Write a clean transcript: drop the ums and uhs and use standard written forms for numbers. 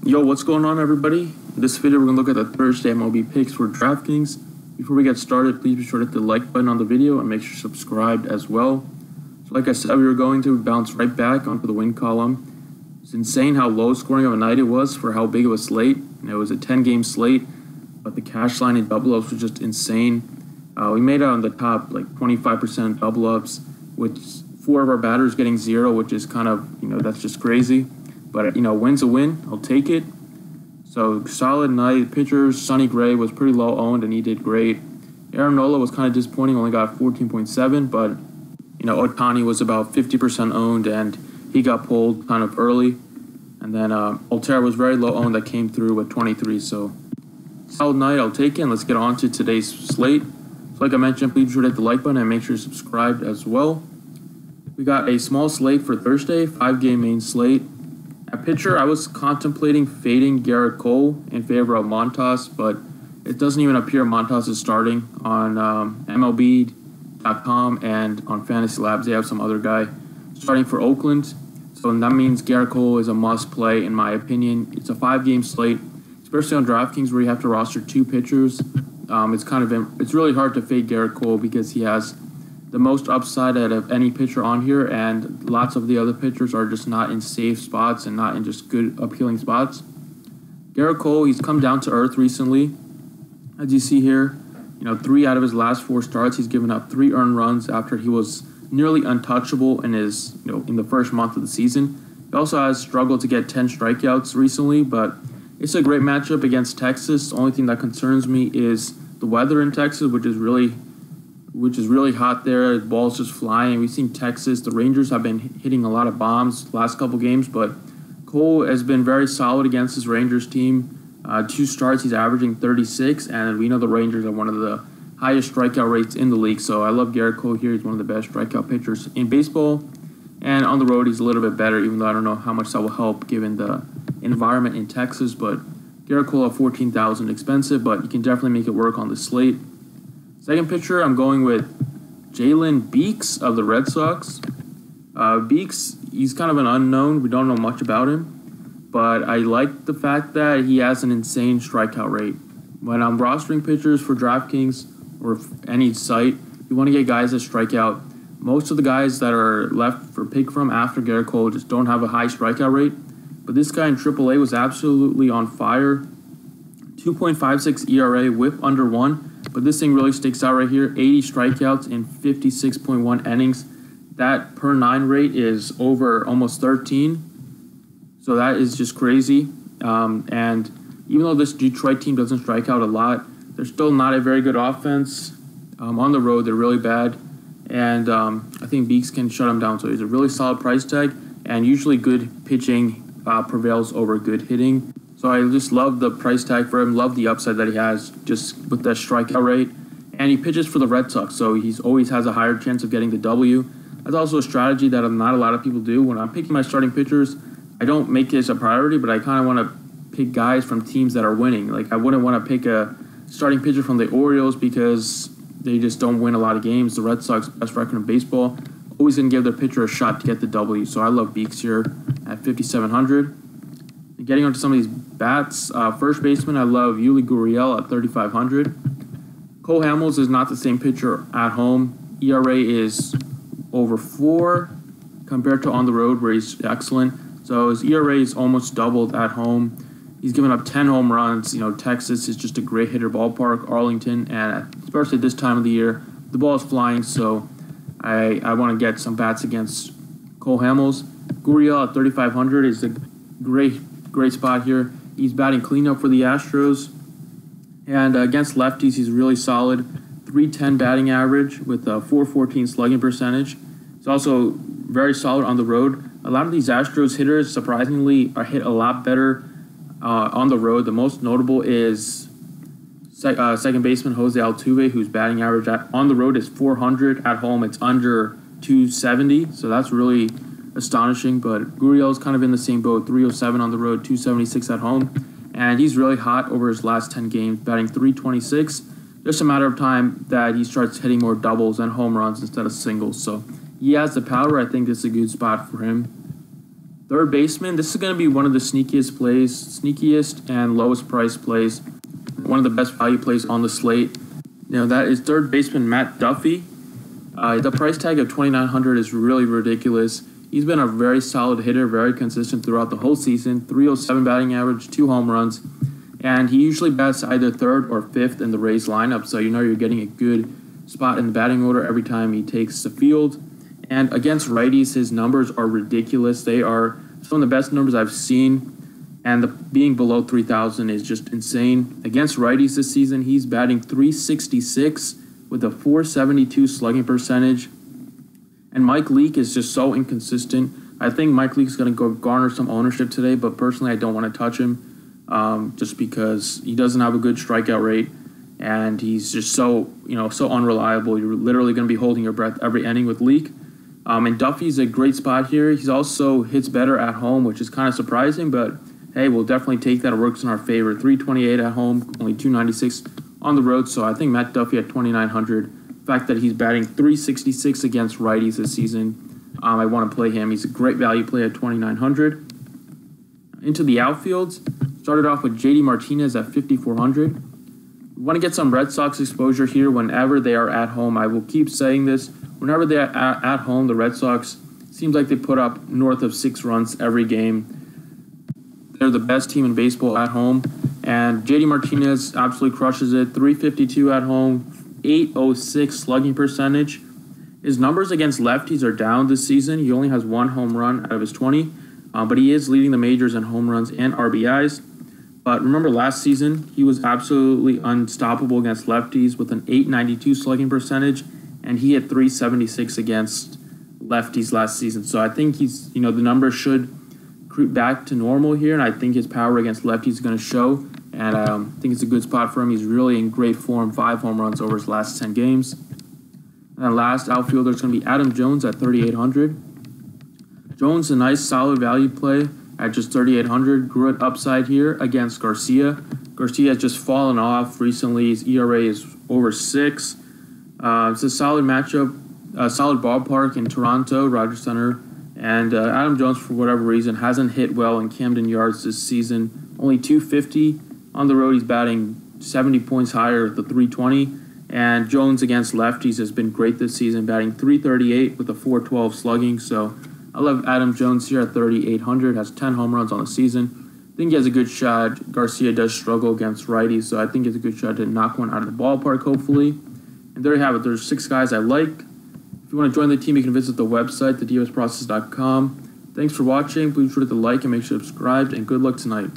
Yo, what's going on, everybody? In this video, we're going to look at the Thursday MLB picks for DraftKings. Before we get started, please be sure to hit the like button on the video and make sure you're subscribed as well. So like I said, we were going to bounce right back onto the win column. It's insane how low scoring of a night it was for how big of a slate. And it was a 10-game slate, but the cash line in double-ups was just insane. We made it on the top, like 25% double-ups, with 4 of our batters getting 0, which is kind of, that's just crazy. But, win's a win. I'll take it. So, solid night. Pitchers, Sonny Gray was pretty low owned, and he did great. Aaron Nola was kind of disappointing, only got 14.7, but, Ohtani was about 50% owned, and he got pulled kind of early. And then Altera was very low owned, that came through with 23. So, solid night. I'll take it, and let's get on to today's slate. So, like I mentioned, please be sure to hit the like button and make sure you're subscribed as well. We got a small slate for Thursday, 5-game main slate. At pitcher, I was contemplating fading Garrett Cole in favor of Montas, but it doesn't even appear Montas is starting on MLB.com and on Fantasy Labs. They have some other guy starting for Oakland. So that means Garrett Cole is a must-play, in my opinion. It's a 5-game slate, especially on DraftKings where you have to roster 2 pitchers. It's really hard to fade Garrett Cole because he has the most upside out of any pitcher on here, and lots of the other pitchers are just not in safe spots and not in just good, appealing spots. Garrett Cole, he's come down to earth recently. As you see here, 3 out of his last 4 starts, he's given up 3 earned runs after he was nearly untouchable in his, in the first month of the season. He also has struggled to get 10 strikeouts recently, but it's a great matchup against Texas. The only thing that concerns me is the weather in Texas, which is really hot there. The ball's just flying. We've seen Texas. The Rangers have been hitting a lot of bombs the last couple games, but Cole has been very solid against his Rangers team. 2 starts, he's averaging 36, and we know the Rangers are one of the highest strikeout rates in the league, so I love Garrett Cole here. He's one of the best strikeout pitchers in baseball, and on the road, he's a little bit better, even though I don't know how much that will help given the environment in Texas, but Garrett Cole at $14,000 expensive, but you can definitely make it work on the slate. Second pitcher, I'm going with Jalen Beeks of the Red Sox. Beeks, he's kind of an unknown. We don't know much about him. But I like the fact that he has an insane strikeout rate. When I'm rostering pitchers for DraftKings or any site, you want to get guys that strike out. Most of the guys that are left for pick from after Garrett Cole just don't have a high strikeout rate. But this guy in AAA was absolutely on fire. 2.56 ERA, whip under 1. But this thing really sticks out right here. 80 strikeouts in 56.1 innings. That per 9 rate is over almost 13. So that is just crazy. And even though this Detroit team doesn't strike out a lot, they're still not a very good offense. On the road, they're really bad. And I think Beeks can shut them down. So he's a really solid price tag. And usually good pitching prevails over good hitting. So I just love the price tag for him, love the upside that he has just with that strikeout rate. And he pitches for the Red Sox, so he always has a higher chance of getting the W. That's also a strategy that not a lot of people do. When I'm picking my starting pitchers, I don't make it as a priority, but I kind of want to pick guys from teams that are winning. Like, I wouldn't want to pick a starting pitcher from the Orioles because they just don't win a lot of games. The Red Sox, best record in baseball, always going to give their pitcher a shot to get the W. So I love Beeks here at $5,700. Getting onto some of these bats, first baseman, I love Yuli Gurriel at $3,500. Cole Hamels is not the same pitcher at home. ERA is over 4 compared to on the road where he's excellent. So his ERA is almost doubled at home. He's given up 10 home runs. Texas is just a great hitter ballpark. Arlington, and especially this time of the year, the ball is flying. So I want to get some bats against Cole Hamels. Gurriel at $3,500 is a great spot here. He's batting cleanup for the Astros. And against lefties, he's really solid. .310 batting average with a .414 slugging percentage. He's also very solid on the road. A lot of these Astros hitters, surprisingly, are hit a lot better on the road. The most notable is second baseman Jose Altuve, whose batting average on the road is .400. At home, it's under .270. So that's really astonishing, but Gurriel's kind of in the same boat, .307 on the road, .276 at home, and he's really hot over his last 10 games, batting .326. Just a matter of time that he starts hitting more doubles and home runs instead of singles, so he has the power. I think this is a good spot for him. Third baseman, this is going to be one of the sneakiest and lowest price plays. One of the best value plays on the slate. That is third baseman Matt Duffy. The price tag of $2,900 is really ridiculous. He's been a very solid hitter, very consistent throughout the whole season. 307 batting average, 2 home runs. And he usually bats either third or fifth in the Rays lineup, so you're getting a good spot in the batting order every time he takes the field. And against righties, his numbers are ridiculous. They are some of the best numbers I've seen, and being below 3,000 is just insane. Against righties this season, he's batting .366 with a .472 slugging percentage. And Mike Leake is just so inconsistent. I think Mike Leake is going to go garner some ownership today, but personally I don't want to touch him just because he doesn't have a good strikeout rate, and he's just so unreliable. You're literally going to be holding your breath every inning with Leake. And Duffy's a great spot here. He's also hits better at home, which is kind of surprising, but hey, we'll definitely take that. It works in our favor. 328 at home, only 296 on the road. So I think Matt Duffy at 2,900. The fact that he's batting .366 against righties this season, I want to play him. He's a great value play at 2,900. Into the outfield, started off with JD Martinez at 5,400. We want to get some Red Sox exposure here whenever they are at home. I will keep saying this. Whenever they're at home, the Red Sox seems like they put up north of 6 runs every game. They're the best team in baseball at home. And JD Martinez absolutely crushes it. 352 at home, 806 slugging percentage. His numbers against lefties are down this season. He only has 1 home run out of his 20. But he is leading the majors in home runs and RBIs. But remember last season, he was absolutely unstoppable against lefties with an .892 slugging percentage. And he hit .376 against lefties last season. So I think he's, the numbers should creep back to normal here. And I think his power against lefties is going to show. And I think it's a good spot for him. He's really in great form. 5 home runs over his last 10 games. And then last outfielder is going to be Adam Jones at 3,800. Jones, a nice solid value play at just 3,800. Good upside here against Garcia. Garcia has just fallen off recently. His ERA is over 6. It's a solid matchup, a solid ballpark in Toronto, Rogers Center. And Adam Jones, for whatever reason, hasn't hit well in Camden Yards this season. Only 250 on the road. He's batting 70 points higher at the 320. And Jones against lefties has been great this season, batting .338 with a .412 slugging. So I love Adam Jones here at 3,800. Has 10 home runs on the season. I think he has a good shot. Garcia does struggle against righties, so I think it's a good shot to knock one out of the ballpark, hopefully. And there you have it. There's 6 guys I like. If you want to join the team, you can visit the website, thedfsprocess.com. Thanks for watching. Please be sure to like and make sure to subscribe, and good luck tonight.